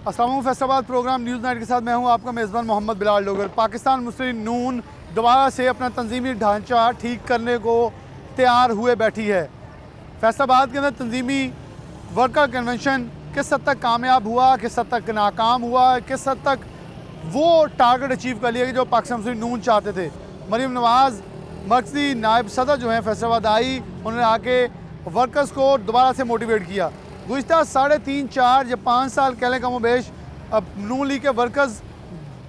अस्सलाम वालेकुम। Faisalabad programme news night के साथ मैं हूं आपका मेज़बान मोहम्मद बिलाल डोगर। पाकिस्तान मुस्लिम नून दोबारा से अपना तंजीमी ढांचा ठीक करने को तैयार हुए बैठी है। फैसलाबाद के अंदर तंजीमी वर्कर कन्वेंशन किस हद तक कामयाब हुआ, किस हद तक नाकाम हुआ, किस हद तक वो टारगेट अचीव कर लिया कि जो पाकिस्तान मुस्लिम नून चाहते थे। मरीम नवाज़ मरकज़ी नायब सदर जो हैं फैसलाबाद आई, उन्होंने आके वर्कर्स को दोबारा से मोटिवेट किया। गुज़िश्ता 3.5-4 या 5 साल कह लें कमो बेश अब नून लीग के वर्कर्स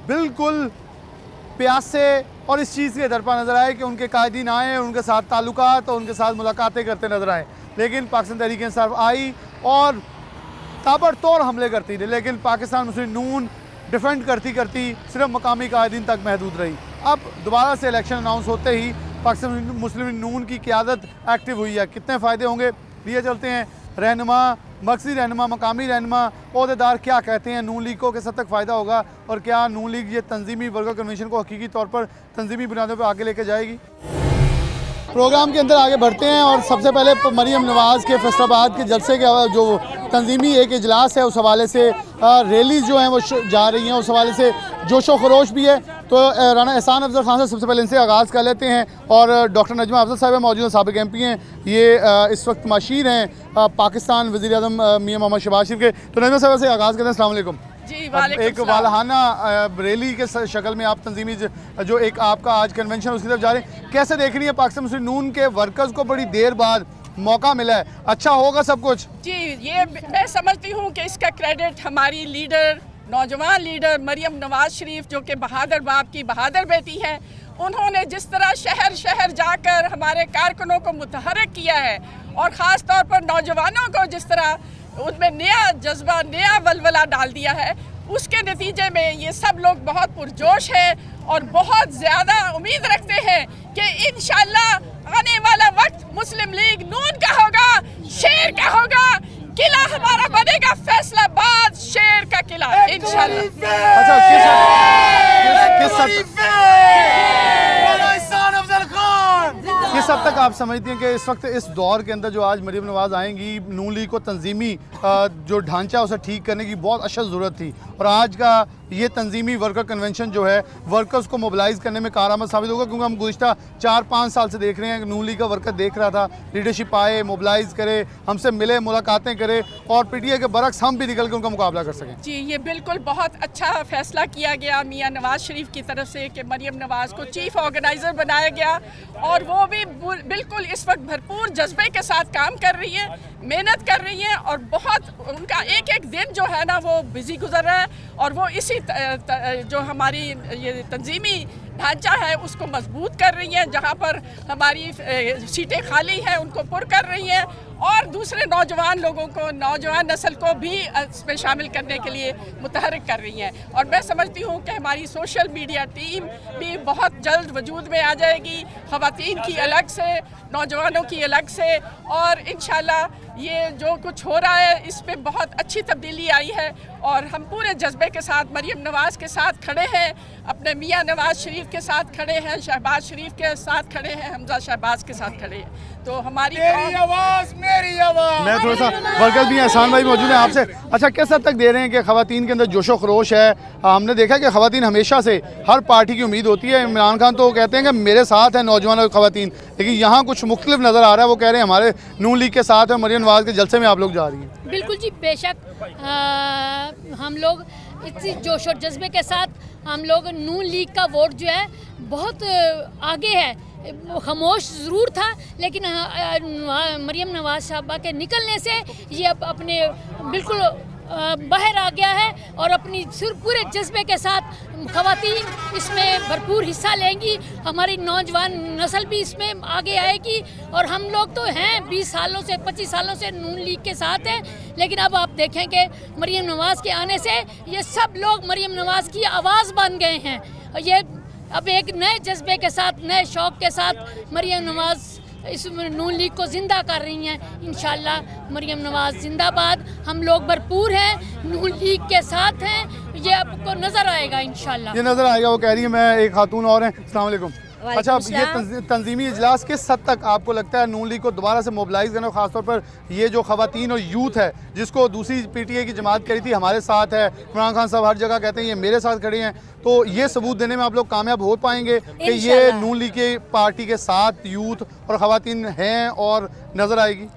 बिल्कुल प्यासे और इस चीज़ के दरपा नज़र आए कि उनके कायदीन आए, उनके साथ ताल्लुकात और उनके साथ मुलाकातें करते नज़र आए। लेकिन पाकिस्तान तहरीक इंसाफ आई और ताबड़तोड़ हमले करती रही, लेकिन पाकिस्तान मुस्लिम नून डिफेंड करती करती सिर्फ मकामी कायदीन तक महदूद रही। अब दोबारा से इलेक्शन अनाउंस होते ही पाकिस्तान मुस्लिम नून की क़यादत एक्टिव हुई है। कितने फ़ायदे होंगे लिए चलते हैं। रहनुमा, मरकज़ी रहनुमा, मकामी रहनुमा, ओहदेदार क्या कहते हैं, नून लीग को किस हद तक फ़ायदा होगा और क्या नून लीग ये तंजीमी वर्कर कन्वेंशन को हकीकी तौर पर तंजीमी बुनियादों पर आगे लेके जाएगी। प्रोग्राम के अंदर आगे बढ़ते हैं और सबसे पहले मरीम नवाज़ के फैसलाबाद के जलसे के जो तंजीमी एक इजलास है उस हवाले से रैलीज जो हैं वो जा रही हैं, उस हवाले से जोशो खरोश भी है। तो राना एहसान अफजल खान से सबसे पहले इनसे आगाज़ कर लेते हैं और डॉक्टर नजमा अफजल साहब मौजूद हैं, साबिक MP हैं, ये इस वक्त मशीर हैं पाकिस्तान वज़ीर आज़म मियां मोहम्मद शहबाज शरीफ के। तो नजमा साहब से आगाज़ करते हैं। अस्सलाम वालेकुम जी। एक वालहाना रैली के शक्ल में आप तंजीमी जो एक आपका आज कन्वेंशन उसकी तरफ जा रहे हैं, कैसे देख रही है पाकिस्तान मुस्लिम नून के वर्कर्स को बड़ी देर बाद मौका मिला है, अच्छा होगा सब कुछ? जी, ये मैं समझती हूँ कि इसका क्रेडिट हमारी लीडर, नौजवान लीडर मरियम नवाज शरीफ जो कि बहादुर बाप की बहादुर बेटी हैं, उन्होंने जिस तरह शहर शहर जाकर हमारे कारकुनों को मुतहर्रिक किया है और ख़ास तौर पर नौजवानों को जिस तरह उनमें नया जज्बा, नया वलवला डाल दिया है, उसके नतीजे में ये सब लोग बहुत पुरजोश हैं और बहुत ज़्यादा उम्मीद रखते हैं कि इंशाअल्लाह आने वाला वक्त मुस्लिम लीग नून का होगा, शेर का होगा, किला हमारा बनेगा फैसलाबाद शेर का किला इंशाअल्लाह। अच्छा, किस हद तक आप समझती हैं कि इस वक्त इस दौर के अंदर जो आज मरीम नवाज़ आएंगी, नून लीग को तंजीमी जो ढांचा उसे ठीक करने की बहुत अशद ज़रूरत थी और आज का ये तंजीमी वर्कर कन्वेंशन जो है वर्कर्स को मोबिलाइज़ करने में कारआमद साबित होगा? क्योंकि हम गुज़िश्ता 4-5 साल से देख रहे हैं कि नून लीग का वर्कर देख रहा था लीडरशिप आए, मोबिलाइज़ करे, हमसे मिले, मुलाकातें करे और PTI के बरक्स हम भी निकल के उनका मुकाबला कर सकें। जी, ये बिल्कुल बहुत अच्छा फैसला किया गया मियां नवाज शरीफ की तरफ से कि मरियम नवाज़ को चीफ ऑर्गेनाइज़र बनाया गया और वो भी बिल्कुल इस वक्त भरपूर जज्बे के साथ काम कर रही है, मेहनत कर रही है और बहुत उनका एक एक दिन जो है ना वो बिजी गुजर रहा है और वो इसी जो हमारी ये तंजीमी ढांचा है उसको मजबूत कर रही हैं। जहाँ पर हमारी सीटें खाली हैं उनको पुर कर रही हैं और दूसरे नौजवान लोगों को, नौजवान नस्ल को भी इसमें शामिल करने के लिए मुतहर्रिक कर रही हैं। और मैं समझती हूँ कि हमारी सोशल मीडिया टीम भी बहुत जल्द वजूद में आ जाएगी, ख़वातीन की अलग से, नौजवानों की अलग से, और इंशाल्लाह ये जो कुछ हो रहा है इसमें बहुत अच्छी तब्दीली आई है और हम पूरे जज्बे के साथ मरियम नवाज़ के साथ खड़े हैं, अपने मियां नवाज शरीफ के साथ खड़े हैं, शहबाज शरीफ के साथ खड़े हैं, हमजा शहबाज के साथ खड़े हैं। तो हमारी आवाज़ मेरी आवाज़। मैं थोड़ा सा वर्कर भी एहसान भाई मौजूद है आपसे। अच्छा, किस हद तक दे रहे हैं कि ख़वातीन के अंदर जोशो खरोश है? हमने देखा कि ख़वातीन हमेशा से हर पार्टी की उम्मीद होती है। इमरान खान तो कहते हैं कि मेरे साथ हैं नौजवान और ख़वातीन, लेकिन यहाँ कुछ मुख्तलिफ नज़र आ रहा है। वो कह रहे हैं हमारे नून लीग के साथ है, मरियम नवाज़ के जलसे में आप लोग जा रही हैं। बिल्कुल जी, बेशक हम लोग इसी जोश और जज्बे के साथ हम लोग नून लीग का वोट जो है बहुत आगे है। खामोश ज़रूर था लेकिन मरियम नवाज़ साहबा के निकलने से ये अब अपने बिल्कुल बाहर आ गया है और अपनी पूरे जज्बे के साथ ख़वातीन इसमें भरपूर हिस्सा लेंगी, हमारी नौजवान नस्ल भी इसमें आगे आएगी और हम लोग तो हैं 20 सालों से 25 सालों से नून लीग के साथ हैं। लेकिन अब आप देखें कि मरियम नवाज़ के आने से ये सब लोग मरियम नवाज़ की आवाज़ बन गए हैं और ये अब एक नए जज्बे के साथ, नए शौक़ के साथ मरियम नवाज़ इस नून लीग को ज़िंदा कर रही हैं। इंशाल्लाह मरियम नवाज़ ज़िंदाबाद, हम लोग भरपूर हैं, नून लीग के साथ हैं, ये आपको नज़र आएगा इंशाल्लाह। ये नज़र आएगा। वो कह रही है। मैं एक खातून और हैं। अस्सलाम वालेकुम। अच्छा, अब ये तंजीमी इजलास किस हद तक आपको लगता है नून लीग को दोबारा से मोबिलाइज करना, खासतौर पर ये जो खवातीन और यूथ है जिसको दूसरी पीटीआई की जमात करी थी हमारे साथ है, इमरान खान साहब हर जगह कहते हैं ये मेरे साथ खड़े हैं, तो ये सबूत देने में आप लोग कामयाब हो पाएंगे कि ये नून लीग की पार्टी के साथ यूथ और खवातीन हैं और नज़र आएगी?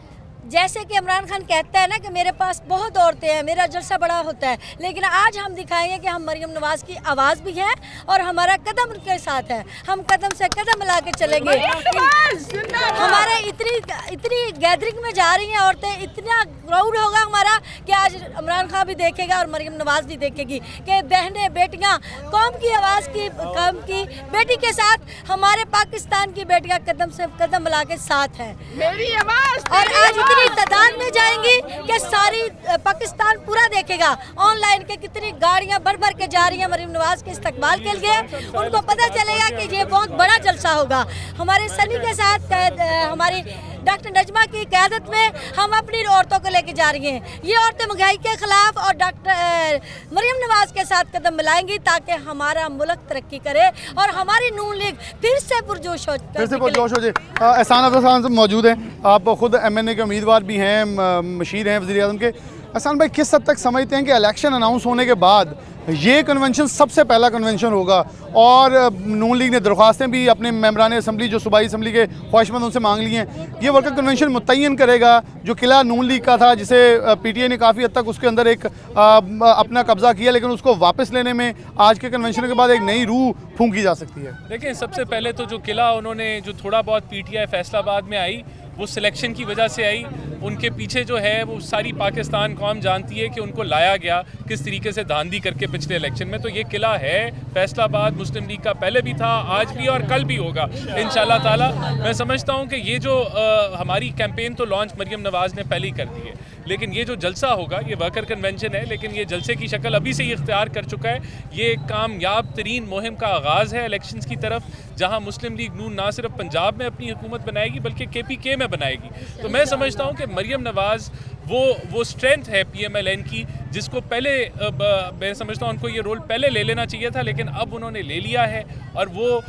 जैसे कि इमरान खान कहता है ना कि मेरे पास बहुत औरतें हैं, मेरा जलसा बड़ा होता है, लेकिन आज हम दिखाएंगे कि हम मरियम नवाज की आवाज़ भी है और हमारा कदम उनके साथ है, हम कदम से कदम मिला के चलेंगे। हमारे इतनी गैदरिंग में जा रही हैं औरतें, इतना क्राउड होगा हमारा कि आज इमरान खान भी देखेगा और मरियम नवाज भी देखेगी कि बहनें बेटियाँ कौम की आवाज़ की, कौम की बेटी के साथ हमारे पाकिस्तान की बेटियाँ कदम से कदम मिला के साथ हैं। मेरी आवाज़ और आज इतनी तादाद में जाएंगी कि सारी पाकिस्तान पूरा देखेगा। ऑनलाइन के कितनी गाड़ियां भर भर के जा रही हैं मरियम नवाज के इस्तकबाल के लिए, उनको पता चलेगा कि ये बहुत बड़ा जलसा होगा। हमारे सनी के साथ हमारी डॉक्टर नजमा की क़यादत में हम अपनी औरतों को लेके जा रही हैं। ये औरतें महंगाई के खिलाफ और डॉक्टर मरियम नवाज के साथ कदम मिलाएंगी ताकि हमारा मुल्क तरक्की करे और हमारी नून लीग फिर से पुरजोश हो जाए। एहसान अफजल खान साहब मौजूद हैं, आप खुद MNA के उम्मीदवार भी हैं, मशीर हैं वज़ीर आज़म के। एहसान भाई, किस हद तक समझते हैं कि इलेक्शन अनाउंस होने के बाद ये कन्वेंशन सबसे पहला कन्वेंशन होगा और नून लीग ने दरख्वास्तें भी अपने मेंबरान असम्बली जो सूबाई असम्बली के ख्वाहिशमंद उनसे मांग ली हैं, ये वर्कर कन्वेंशन मुतय्यन करेगा जो किला नून लीग का था जिसे PTI ने काफ़ी हद तक उसके अंदर एक अपना कब्जा किया, लेकिन उसको वापस लेने में आज के कन्वेंशन के बाद एक नई रूह फूंकी जा सकती है। देखिए, सबसे पहले तो जो किला उन्होंने जो थोड़ा बहुत PTI फैसलाबाद में आई वो सिलेक्शन की वजह से आई, उनके पीछे जो है वो सारी पाकिस्तान कौम जानती है कि उनको लाया गया किस तरीके से धांधली करके पिछले इलेक्शन में। तो ये किला है फैसलाबाद मुस्लिम लीग का, पहले भी था, आज भी और कल भी होगा इंशाल्लाह ताला। मैं समझता हूँ कि ये जो हमारी कैंपेन तो लॉन्च मरियम नवाज़ ने पहले ही कर दी है, लेकिन ये जो जलसा होगा ये वर्कर कन्वेंशन है, लेकिन ये जलसे की शक्ल अभी से ही इख्तियार कर चुका है। ये एक कामयाब तरीन मुहिम का आगाज़ है इलेक्शंस की तरफ, जहाँ मुस्लिम लीग नून ना सिर्फ पंजाब में अपनी हुकूमत बनाएगी बल्कि KPK में बनाएगी। तो मैं समझता हूँ कि मरियम नवाज़ वो स्ट्रेंथ है PMLN की जिसको पहले मैं समझता हूँ उनको ये रोल पहले ले लेना चाहिए था, लेकिन अब उन्होंने ले लिया है और वो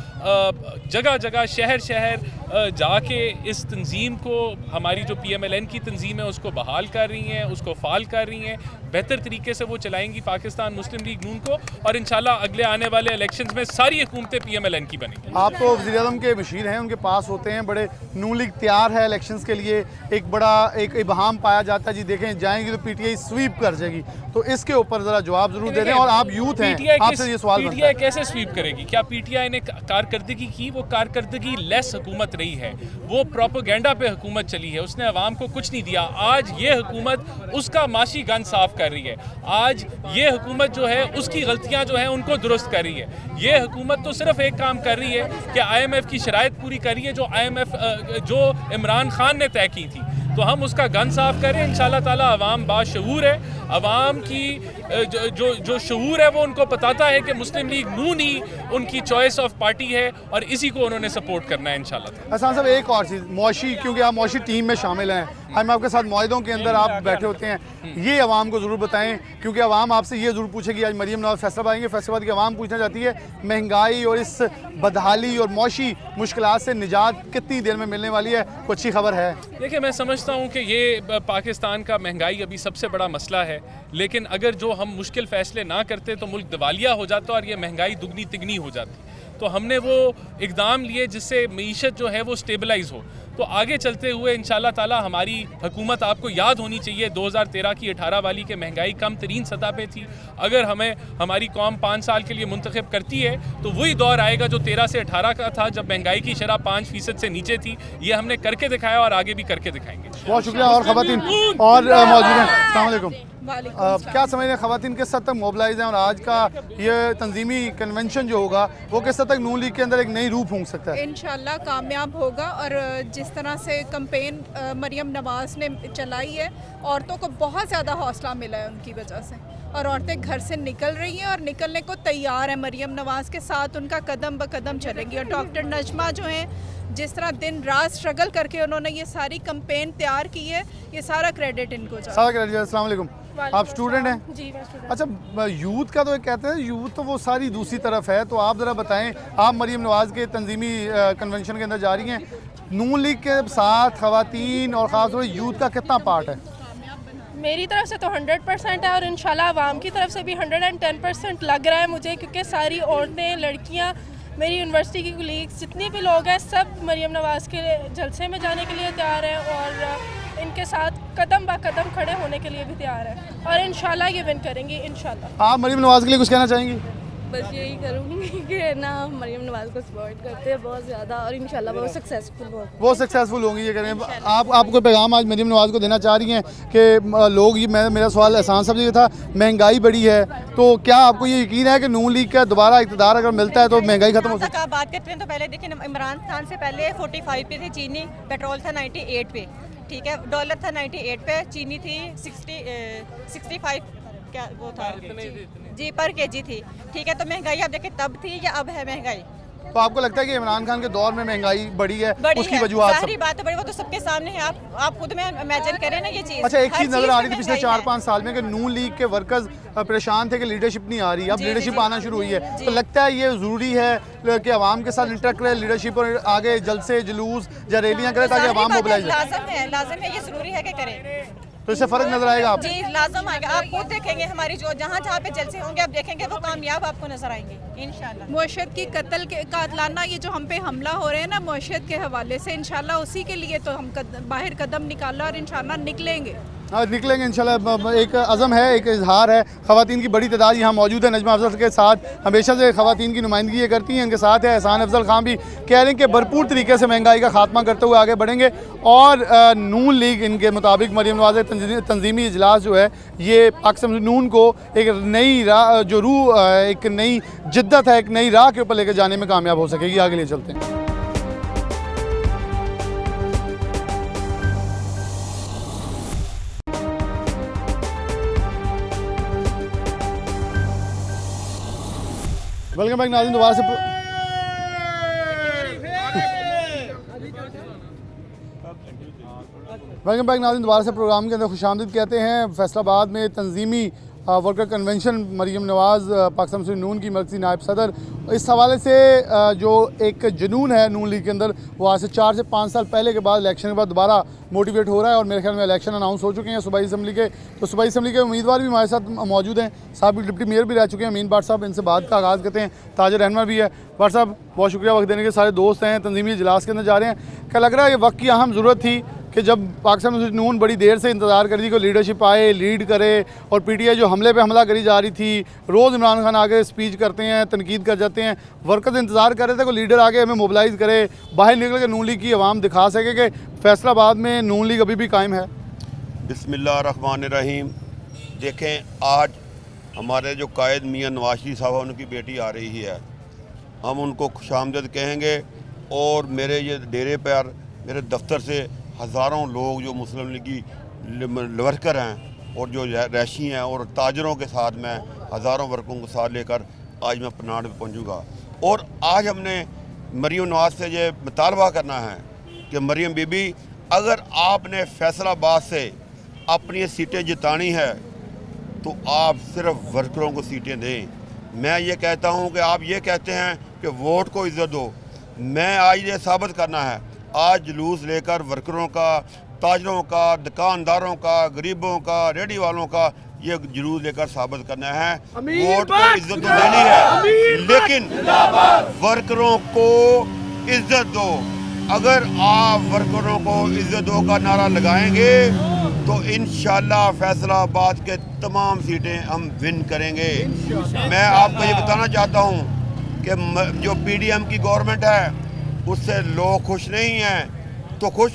जगह जगह शहर शहर जाके इस तंजीम को, हमारी जो PMLN की तंजीम है उसको बहाल कर रही हैं, उसको फाल कर रही हैं, बेहतर तरीके से वो चलाएंगी पाकिस्तान मुस्लिम लीग नून को और इंशाल्लाह अगले आने वाले इलेक्शंस में सारी हुकूमतें PMLN की बनेंगी। आप तो वज़ीर आज़म के मशीर हैं, उनके पास होते हैं, बड़े नून लीग तैयार है इलेक्शंस के लिए, एक बड़ा एक इबहाम पाया जाता है जी देखें जाएंगी तो PTI स्वीप कर जाएगी, तो इसके ऊपर ज़रा जवाब ज़रूर दे दें। और आप यूथ हैं, आपसे ये सवाल बनता है, PTI कैसे स्वीप करेगी? क्या PTI ने कारकर्दगी की? वो कारकर्दगी लेस हुकूमत रही है, वो प्रोपेगेंडा पे हुकूमत चली है, उसने अवाम को कुछ नहीं दिया। आज ये हुकूमत उसका माशी गन साफ कर रही है, आज ये हुकूमत जो है उसकी गलतियां जो है उनको दुरुस्त कर रही है। ये हुकूमत तो सिर्फ एक काम कर रही है कि IMF की शराइत पूरी कर रही है जो IMF जो इमरान खान ने तय की थी, तो हम उसका गन साफ करें इंशाल्लाह ताला। अवाम बाशऊर है, अवाम की जो शऊर है वो उनको बताता है कि मुस्लिम लीग नून ही उनकी चॉइस ऑफ पार्टी है और इसी को उन्होंने सपोर्ट करना है इंशाल्लाह। हसन साहब, एक और चीज़, मौशी, क्योंकि आप मौशी टीम में शामिल हैं, हम आपके साथ मुआहिदों के अंदर आप बैठे होते हैं, ये अवाम को ज़रूर बताएं क्योंकि अवाम आपसे ये ज़रूर पूछेगी। आज मरियम नवाज़ फैसलाबाद आएंगे, फैसलाबाद की अवाम पूछना चाहती है महंगाई और इस बदहाली और मौशी मुश्किलात से निजात कितनी देर में मिलने वाली है, कोई अच्छी खबर है? देखिए, मैं समझता हूँ कि ये पाकिस्तान का महंगाई अभी सबसे बड़ा मसला है, लेकिन अगर जो हम मुश्किल फ़ैसले ना करते तो मुल्क दिवालिया हो जाता और ये महंगाई दुगनी तिगनी हो जाती। तो हमने वो इक़दाम लिए जिससे मईशत जो है वो स्टेबलाइज हो। तो आगे चलते हुए इंशाल्लाह ताला हमारी हुकूमत, आपको याद होनी चाहिए 2013 की 18 वाली के महंगाई कम तरीन सतह पे थी। अगर हमें हमारी कौम 5 साल के लिए मुंतखब करती है तो वही दौर आएगा जो 13 से 18 का था, जब महंगाई की शरह 5% से नीचे थी। ये हमने करके दिखाया और आगे भी करके दिखाएंगे। बहुत शुक्रिया। और ख़वातीन और मौजूद हैं, अस्सलाम वालेकुम। क्या समझ रहे हैं ख़वातीन किस हद तक मोबिलाइज हैं और आज का ये तंजीमी कन्वेंशन जो होगा वो किस हद तक नून लीग के अंदर एक नई रूह फूंक सकता है? इंशाल्लाह कामयाब होगा और जिस तरह से कैंपेन मरियम नवाज़ ने चलाई है, औरतों को बहुत ज़्यादा हौसला मिला है उनकी वजह से, और औरतें घर से निकल रही हैं और निकलने को तैयार है। मरियम नवाज़ के साथ उनका कदम ब कदम चलेंगी। और डॉक्टर नजमा जो हैं, जिस तरह दिन रात स्ट्रगल करके उन्होंने ये सारी कैंपेन तैयार की है, ये सारा क्रेडिट इनको जाता है। सारा क्रेडिट। अस्सलाम वालेकुम, आप स्टूडेंट हैं? जी मैं स्टूडेंट। अच्छा, यूथ का तो एक कहते हैं यूथ तो वो सारी दूसरी तरफ है, तो आप ज़रा बताएं, आप मरियम नवाज़ के तंजीमी कन्वेंशन के अंदर जा रही हैं, नून लीग के साथ ख़वातीन और ख़ास तौर पर यूथ का कितना पार्ट है? मेरी तरफ से तो 100% है और इंशाल्लाह आवाम की तरफ से भी 110% लग रहा है मुझे, क्योंकि सारी औरतें, लड़कियां, मेरी यूनिवर्सिटी की कुलीग्स, जितने भी लोग हैं, सब मरियम नवाज़ के जलसे में जाने के लिए तैयार हैं और इनके साथ कदम बा कदम खड़े होने के लिए भी तैयार हैं और इंशाल्लाह ये विन करेंगी इंशाल्लाह। आप मरियम नवाज़ के लिए कुछ कहना चाहेंगी? बस यही करूँगी कि ना मरियम नवाज़ को सपोर्ट करते हैं बहुत ज़्यादा और इंशाल्लाह वो सक्सेसफुल हो। वो सक्सेसफुल होंगी ये करें। आप कोई पैगाम आज मरियम नवाज़ को देना चाह रही हैं कि लोग ये मेरा सवाल एहसान साहब ये था, महंगाई बढ़ी है, तो क्या आपको ये यकीन है कि नून लीग का दोबारा इक़्तिदार अगर मिलता है तो महंगाई खत्म हो सकती है? बात करते हैं तो पहले देखिए, इमरान खान से पहले 45 पे थी चीनी, पेट्रोल था 98 पे, ठीक है, डॉलर था 98 पे, चीनी थी 65 क्या वो था जी पर केजी थी, ठीक है। तो महंगाई आप देखिए तब थी या अब है महंगाई? तो आपको लगता है कि इमरान खान के दौर में महंगाई बढ़ी है, उसकी वजूहत सारी बात है, वो तो सबके सामने है, आप खुद में इमेजिन करें ना ये चीज़। अच्छा, एक चीज़ नजर आ रही थी पिछले 4-5 साल में कि नून लीग के वर्कर्स परेशान थे कि लीडरशिप नहीं आ रही, अब लीडरशिप आना शुरू हुई है, तो लगता है ये ज़रूरी है कि आवाम के साथ इंटरेक्ट करे लीडरशिप और आगे जलसे, जुलूस या रैलियाँ करे ताकि आवाम मोबिलाइज हो। लाजम है, ये ज़रूरी है कि करें, तो इससे फ़र्क नजर आएगा आप? जी लाजम आएगा। आप खुद देखेंगे हमारी जो जहाँ पे जलसे होंगे, आप देखेंगे वो कामयाब आपको नजर आएंगे इंशाल्लाह। मुअश्शद की कत्ल के कातलाना ये जो हम पे हमला हो रहे हैं ना मुअश्शद के हवाले से, इंशाल्लाह उसी के लिए तो हम बाहर कदम निकाला और इंशाल्लाह निकलेंगे। हाँ, निकलेंगे इंशाल्लाह। एक अज़म है, एक इजहार है। ख़वातीन की बड़ी तादाद यहाँ मौजूद है। नजमा अफजल के साथ हमेशा से ख़वातीन की नुमाइंदगी ये करती हैं, इनके साथ है एहसान अफजल खान भी कह रहे हैं कि भरपूर तरीके से महंगाई का खात्मा करते हुए आगे बढ़ेंगे और नून लीग इनके मुताबिक मरियम नवाज़ तंजीमी इजलास जो है ये पाकिस्तान नून को एक नई राह जो रूह एक नई जिद्दत है, एक नई राह के ऊपर लेकर जाने में कामयाब हो सकेगी। आगे लिए चलते हैं। वेलकम बैक नाज़रीन, दोबारा से प्रोग्राम के अंदर खुशामदीद कहते हैं। फैसलाबाद में तंजीमी वर्कर कन्वेंशन मरियम नवाज़ पाकिस्तान मुस्लिम नून की मरकज़ी नायब सदर, इस हवाले से जो एक जुनून है नून लीग के अंदर वो आज से 4 से 5 साल पहले के बाद इलेक्शन के बाद दोबारा मोटिवेट हो रहा है और मेरे ख्याल में इलेक्शन अनाउंस हो चुके हैं सूबाई असम्बली के, तो सूबाई असम्बली के उम्मीदवार भी हमारे साथ मौजूद हैं। साहब डिप्टी मेयर भी रह चुके हैं, अमीन भाट साहब, इनसे बात का आगाज़ करते हैं। ताजर रहनमा भी है। भाट साहब बहुत शुक्रिया वक्त देने के, सारे दोस्त हैं तंजीमी इजलास के अंदर जा रहे हैं। क्या लग रहा है ये वक्त की अहम ज़रूरत थी कि जब पाकिस्तान मुस्लिम नून बड़ी देर से इंतज़ार कर रही थी कि लीडरशिप आए, लीड करे, और PTI जो हमले पे हमला करी जा रही थी, रोज़ इमरान खान आगे स्पीच करते हैं, तनकीद कर जाते हैं, वर्कर्स इंतज़ार कर रहे थे कि लीडर आगे हमें मोबिलाइज़ करे, बाहर निकल के नून लीग की आवाम दिखा सके कि फैसलाबाद में नून लीग अभी भी कायम है। बिस्मिल्लाहिर्रहमानिर्रहीम। देखें, आज हमारे जो कायद मियाँ नवाज शरीफ साहब उनकी बेटी आ रही है, हम उनको खुशामदीद कहेंगे और मेरे ये डेरे पर मेरे दफ्तर से हज़ारों लोग जो मुस्लिम लीगी वर्कर हैं और जो रैशी हैं और ताजरों के साथ मैं हज़ारों वर्करों को साथ लेकर आज मैं पनाड़ में पहुँचूँगा। और आज हमने मरियम नवाज़ से ये मुतालबा करना है कि मरियम बीबी, अगर आपने फैसलाबाद से अपनी सीटें जितानी है तो आप सिर्फ वर्करों को सीटें दें। मैं ये कहता हूँ कि आप ये कहते हैं कि वोट को इज़्ज़त दो, मैं आज ये साबित करना है, आज जुलूस लेकर वर्करों का, ताजरों का, दुकानदारों का, गरीबों का, रेडी वालों का ये जुलूस लेकर साबित करना है वोट को इज्जत तो देनी है, लेकिन वर्करों को इज्जत दो। अगर आप वर्करों को इज्जत दो का नारा लगाएंगे तो इंशाल्लाह फैसलाबाद के तमाम सीटें हम विन करेंगे। मैं आपको ये बताना चाहता हूँ कि जो PDM की गवर्नमेंट है उससे लोग खुश नहीं हैं, तो खुश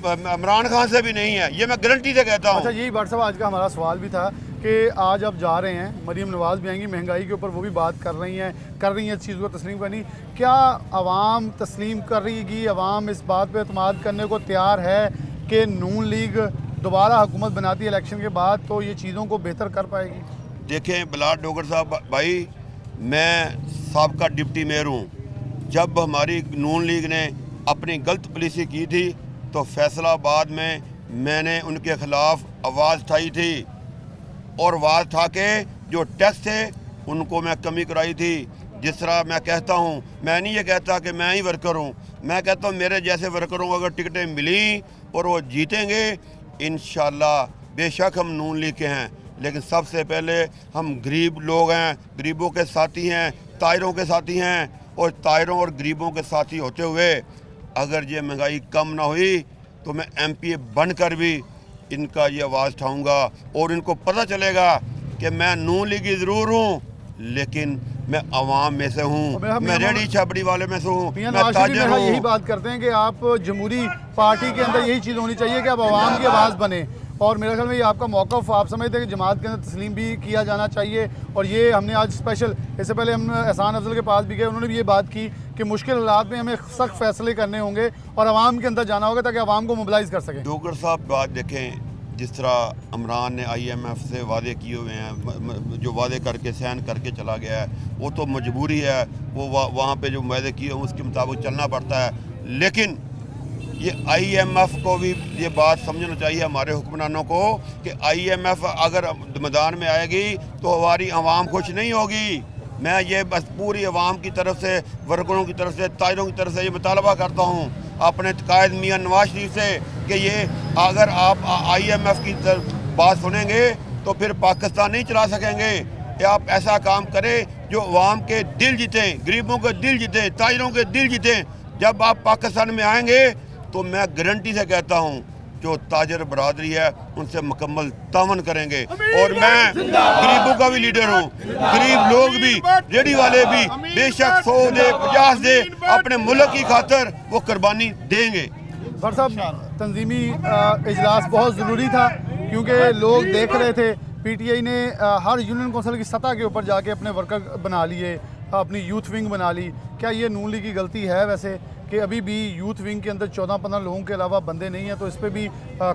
इमरान खान से भी नहीं है, ये मैं गारंटी से कहता हूँ। अच्छा, यही भाट साहब आज का हमारा सवाल भी था कि आज आप जा रहे हैं, मरीम नवाज़ भी आएंगी, महंगाई के ऊपर वो भी बात कर रही हैं इस चीज़ को तस्लीम करनी, क्या आवाम तस्लीम करेगी, आवाम इस बात पे एतमाद करने को तैयार है कि नून लीग दोबारा हुकूमत बनाती है इलेक्शन के बाद तो ये चीज़ों को बेहतर कर पाएगी? देखें बिलाल डोगर साहब भाई, मैं साबका डिप्टी मेयर हूँ। जब हमारी नून लीग ने अपनी गलत पॉलिसी की थी तो फैसलाबाद में मैंने उनके ख़िलाफ़ आवाज़ उठाई थी और आवाज़ उठा के जो टैक्स थे उनको मैं कमी कराई थी। जिस तरह मैं कहता हूँ, मैं नहीं ये कहता कि मैं ही वर्कर हूँ, मैं कहता हूँ मेरे जैसे वर्करों को अगर टिकटें मिली और वो जीतेंगे, इंशाल्लाह बेशक हम नून लीग के हैं, लेकिन सबसे पहले हम गरीब लोग हैं, गरीबों के साथी हैं, तायरों के साथी हैं, और तायरों और गरीबों के साथी होते हुए अगर ये महंगाई कम ना हुई तो मैं MPA बनकर भी इनका ये आवाज़ उठाऊँगा और इनको पता चलेगा कि मैं नून लीगी ज़रूर हूँ लेकिन मैं आवाम में से हूँ, मैं रेडी छाबड़ी वाले में से हूँ, मैं ताजर हूँ। यही बात करते हैं कि आप जमहूरी पार्टी के अंदर यही चीज़ होनी चाहिए कि आप आवाम की आवाज़ बने, और मेरे ख्याल में ये आपका मौक़िफ़ आप समझते हैं कि जमात के अंदर तस्लीम भी किया जाना चाहिए। और ये हमने आज स्पेशल, इससे पहले हम एहसान अफजल के पास भी गए, उन्होंने भी ये बात की कि मुश्किल हालात में हमें सख्त फैसले करने होंगे और आवाम के अंदर जाना होगा ताकि आवाम को मोबिलाइज़ कर सकें। डोगर साहब बात देखें, जिस तरह इमरान ने IMF से वादे किए हुए हैं, जो वादे करके सहन करके चला गया है, वो तो मजबूरी है, वो वहाँ पे जो वादे किए हैं उसके मुताबिक चलना पड़ता है। लेकिन ये IMF को भी ये बात समझना चाहिए हमारे हुक्मरानों को कि IMF अगर मैदान में आएगी तो हमारी आवाम खुश नहीं होगी। मैं ये बस पूरी आवाम की तरफ से, वर्करों की तरफ से, तायरों की तरफ से ये मुतालबा करता हूँ अपने कायद मियाँ नवाज शरीफ से कि ये अगर आप IMF की बात सुनेंगे तो फिर पाकिस्तान नहीं चला सकेंगे। कि आप ऐसा काम करें जो आवाम के दिल जीतें, गरीबों के दिल जीतें, तायरों के दिल जीतें। जब आप पाकिस्तान में आएंगे तो मैं गारंटी से कहता हूँ जो ताजर बरादरी है उनसे मुकम्मल तावन करेंगे। और मैं गरीबों का भी लीडर हूँ, गरीब लोग भी, रेडी वाले भी बेशक 100 दे, 50 दे, अपने मुल्क की खातर वो कुर्बानी देंगे। सर साहब, तंजीमी इजलास बहुत ज़रूरी था क्योंकि लोग देख रहे थे PTI ने हर यूनियन कौंसिल की सतह के ऊपर जाके अपने वर्कर बना लिए, अपनी यूथ विंग बना ली। क्या ये नून लीग की गलती है वैसे कि अभी भी यूथ विंग के अंदर 14-15 लोगों के अलावा बंदे नहीं हैं? तो इस पर भी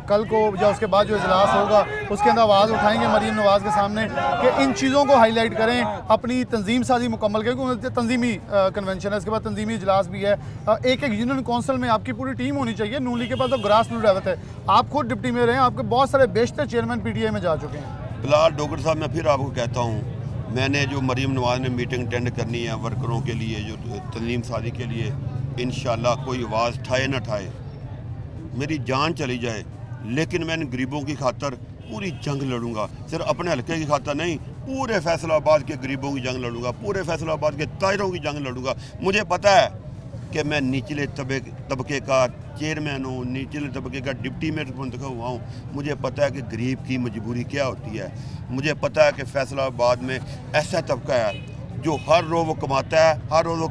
कल को या उसके बाद जो इजलास होगा उसके अंदर आवाज़ उठाएंगे मरीम नवाज़ के सामने कि इन चीज़ों को हाईलाइट करें, अपनी तंजीम साजी मुकम्मल करें, क्योंकि तंजीमी कन्वेंशन है, इसके बाद तंजीमी इजलास भी है। एक यूनियन कौंसिल में आपकी पूरी टीम होनी चाहिए। नून लीग के पास तो ग्रास रूट रहता है, आप खुद डिप्टी मेयर हैं, आपके बहुत सारे बेशतर चेयरमैन PTI में जा चुके हैं। बिलाल डोगर साहब, मैं फिर आपको कहता हूँ, मैंने जो मरीम नवाज़ ने मीटिंग अटेंड करनी है वर्करों के लिए, जो तंजीम साजी के लिए, इंशाल्लाह कोई आवाज़ ठाए ना ठाए, मेरी जान चली जाए, लेकिन मैं इन गरीबों की खातर पूरी जंग लड़ूंगा। सिर्फ अपने हल्के की खातर नहीं, पूरे फैसलाबाद के गरीबों की जंग लड़ूंगा, पूरे फैसलाबाद के तायरों की जंग लड़ूंगा। मुझे पता है कि मैं निचले तबके का चेयरमैन हूँ, निचले तबके का डिप्टी मेयर मुंतखब हुआ हूँ। मुझे पता है कि गरीब की मजबूरी क्या होती है। मुझे पता है कि फैसलाबाद में ऐसा तबका है जो हर रोज़ वो कमाता है, हर रोज़ वो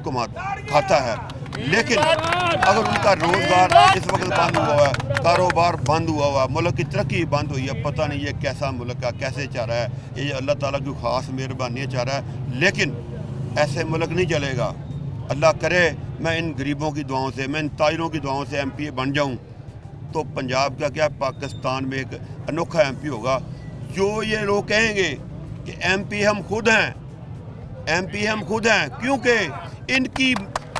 खाता है, लेकिन अगर उनका रोज़गार इस वक्त बंद हुआ है, कारोबार बंद हुआ है, मुल्क की तरक्की बंद हुई है, पता नहीं ये कैसा मुल्क का कैसे चाह रहा है, ये अल्लाह ताला की ख़ास मेहरबानी चाह रहा है। लेकिन ऐसे मुल्क नहीं चलेगा। अल्लाह करे मैं इन गरीबों की दुआओं से, मैं इन तायरों की दुआओं से MPA बन जाऊं तो पंजाब का क्या, पाकिस्तान में एक अनोखा MP होगा। जो ये लोग कहेंगे कि MP हम खुद हैं, MP हम खुद हैं, क्योंकि इनकी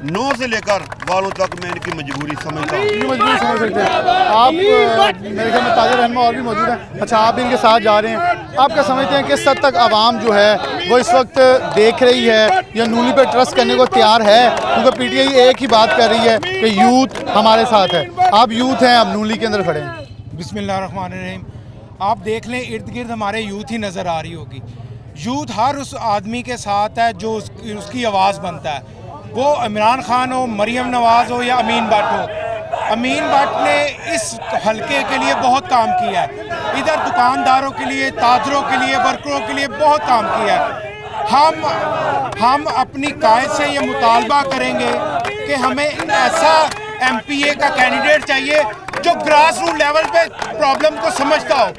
नो से लेकर वालों तक मैं इनकी मजबूरी समझता हूँ। मजबूरी समझ सकते हैं आप। मेरे ख्याल में ताजर रहनुमा और भी मौजूद हैं। अच्छा, आप भी इनके साथ जा रहे हैं, आप क्या समझते हैं किस हद तक आवाम जो है वो इस वक्त देख रही है या नून लीग पर ट्रस्ट करने को तैयार है? क्योंकि PTI एक ही बात कर रही है कि यूथ हमारे साथ है। आप यूथ हैं, आप नून लीग के अंदर खड़े हैं। बिस्मिल्लाहिर्रहमानिर्रहीम। आप देख लें, इर्द गिर्द हमारे यूथ ही नज़र आ रही होगी। यूथ हर उस आदमी के साथ है जो उसकी आवाज़ बनता है, वो इमरान खान हो, मरीम नवाज़ हो या अमीन भट्ट हो। अमीन भट्ट ने इस हलके के लिए बहुत काम किया है, इधर दुकानदारों के लिए, ताजरों के लिए, वर्करों के लिए बहुत काम किया है। हम अपनी कायद से ये मुतालबा करेंगे कि हमें ऐसा MPA का कैंडिडेट चाहिए जो ग्रास रूट लेवल पे प्रॉब्लम को समझता हो,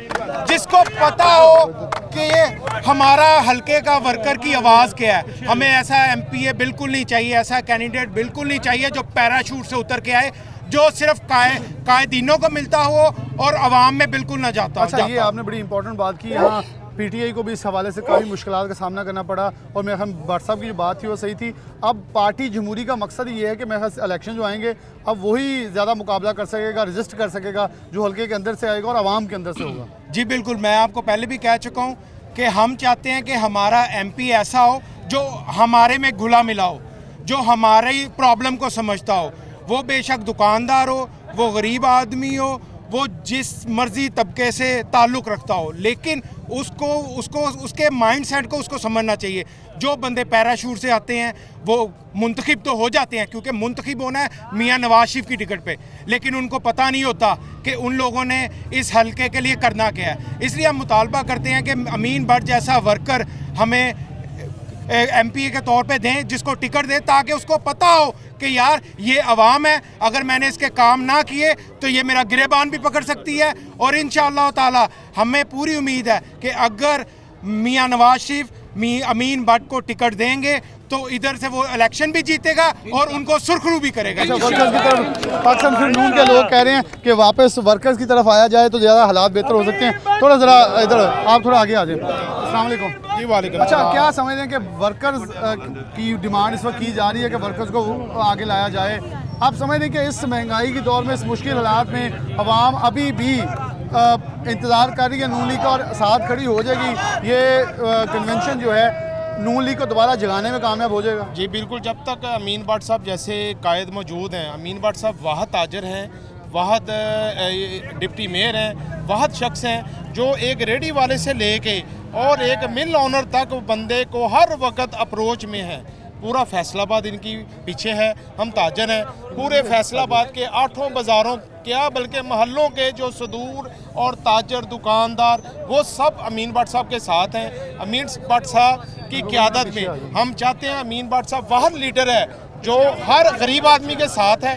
जिसको पता हो कि ये हमारा हल्के का वर्कर की आवाज़ क्या है। हमें ऐसा एमपीए बिल्कुल नहीं चाहिए, ऐसा कैंडिडेट बिल्कुल नहीं चाहिए जो पैराशूट से उतर के आए, जो सिर्फ कायदीनों को मिलता हो और आवाम में बिल्कुल ना जाता। अच्छा, ये आपने बड़ी इंपॉर्टेंट बात की। यहाँ पीटीआई को भी इस हवाले से काफ़ी मुश्किलात का सामना करना पड़ा, और मेरे ख्याल भट्ट साहब की जो बात थी वो सही थी। अब पार्टी जमहूरी का मकसद ये है कि मेरे ख्याल से इलेक्शन जो आएंगे अब वही ज़्यादा मुकाबला कर सकेगा, रजिस्ट कर सकेगा जो हल्के के अंदर से आएगा और आवाम के अंदर से होगा। जी बिल्कुल, मैं आपको पहले भी कह चुका हूँ कि हम चाहते हैं कि हमारा एमपी ऐसा हो जो हमारे में घुला मिला हो, जो हमारी प्रॉब्लम को समझता हो। वो बेशक दुकानदार हो, वो गरीब आदमी हो, वो जिस मर्जी तबके से ताल्लुक़ रखता हो, लेकिन उसको उसके माइंडसेट को उसको समझना चाहिए। जो बंदे पैराशूट से आते हैं वो मुंतखब तो हो जाते हैं, क्योंकि मुंतखब होना है मियां नवाज शरीफ की टिकट पे, लेकिन उनको पता नहीं होता कि उन लोगों ने इस हलके के लिए करना क्या है। इसलिए हम मुतालबा करते हैं कि अमीन भट्ट जैसा वर्कर हमें एमपीए के तौर पे दें, जिसको टिकट दें, ताकि उसको पता हो कि यार ये अवाम है, अगर मैंने इसके काम ना किए तो ये मेरा गिरेबान भी पकड़ सकती है। और इंशाअल्लाह ताला हमें पूरी उम्मीद है कि अगर मियां नवाज शरीफ अमीन भट्ट को टिकट देंगे तो इधर से वो इलेक्शन भी जीतेगा और उनको सुरखरू भी करेगा। अच्छा, वर्कर्स की तरफ पाकिस्तान मुस्लिम नून के लोग कह रहे हैं कि वापस वर्कर्स की तरफ आया जाए तो ज़्यादा हालात बेहतर हो सकते हैं। थोड़ा ज़रा इधर आप थोड़ा आगे आ जाए। अस्सलाम वालेकुम। जी वालेकुम। अच्छा, क्या समझ हैं कि वर्कर्स की डिमांड इस वक्त की जा रही है कि वर्कर्स को आगे लाया जाए? आप समझ हैं कि इस महंगाई के दौर में, इस मुश्किल हालात में अवाम अभी भी इंतज़ार कर रही है नून लीग का और साथ खड़ी हो जाएगी? ये कन्वेंशन जो है नून लीग को दोबारा जगाने में कामयाब हो जाएगा? जी बिल्कुल, जब तक अमीन भट्ट साहब जैसे कायद मौजूद हैं। अमीन भट्ट साहब वाहद ताजर हैं, वाहद डिप्टी मेयर हैं, वाहद शख्स हैं जो एक रेडी वाले से लेके और एक मिल ऑनर तक बंदे को हर वक्त अप्रोच में है। पूरा फैसलाबाद इनकी पीछे है, हम ताजर हैं। पूरे फैसलाबाद के 8 बाज़ारों क्या बल्कि महल्लों के जो सदूर और ताजर दुकानदार वो सब अमीन भट्ट साहब के साथ हैं। अमीन भट्ट साहब की क़यादत में हम चाहते हैं, अमीन भट्ट साहब वह लीडर है जो हर गरीब आदमी के साथ है।